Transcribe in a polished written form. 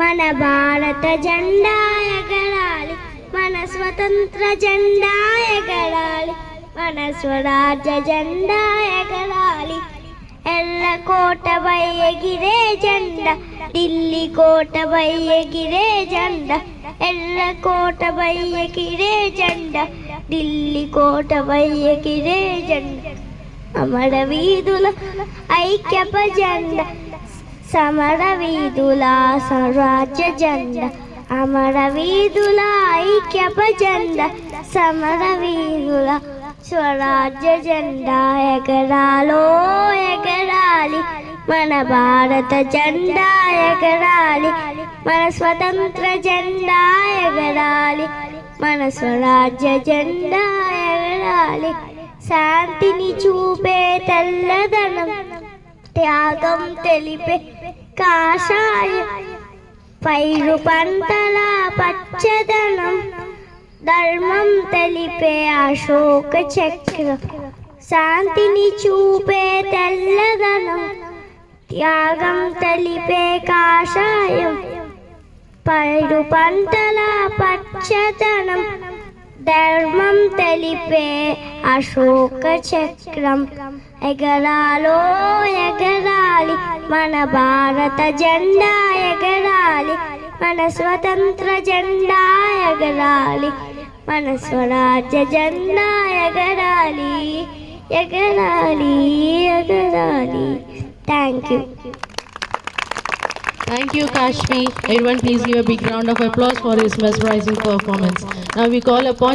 మన భారత జెండా ఎగరాలి, మన స్వతంత్ర జెండా ఎగరాలి, మన స్వరాజ్య జెండా ఎగరాలి. ఎర్రకోటపై ఎగిరే జెండా, ఢిల్లీ కోటపై ఎగిరే జెండా, ఎర్రకోటపై ఎగిరే జెండా, ఢిల్లీ కోటపై ఎగిరే జెండా. అమర వీధుల ఐక్యప జెండా, సమర వీధుల స్వరాజ్య జెండా, అమర వీధుల ఐక్యప జెండా, సమర వీధుల స్వరాజ్య జెండా ఎగరాలో ఎగరాలి, మన భారత జెండా ఎగరాలి, మన స్వతంత్ర జెండా ఎగరాలి, మన స్వరాజ్య జెండా ఎగరాలి. శాంతిని చూపే తెల్లదనం, త్యాగం తెలిపే కాషాయం, పైరు పంటల పచ్చదనం, ధర్మం తెలిపే అశోక చక్రం. శాంతిని చూపే తెల్లదనం, త్యాగం తెలిపే కాషాయం, పైరు పంటల పచ్చదనం, ధర్మం తెలిపే అశోక చక్రం. ఎగరాలో ఎగరాలి, మన భారత జెండా ఎగరాలి, మన స్వతంత్ర జెండా ఎగరాలి, మన స్వరాజ్య జెండా ఎగరాలి, ఎగరాలి, ఎగరాలి. Thank you. Thank you, Kashmi. Everyone, please give a big round of applause for his mesmerizing performance. Now we call upon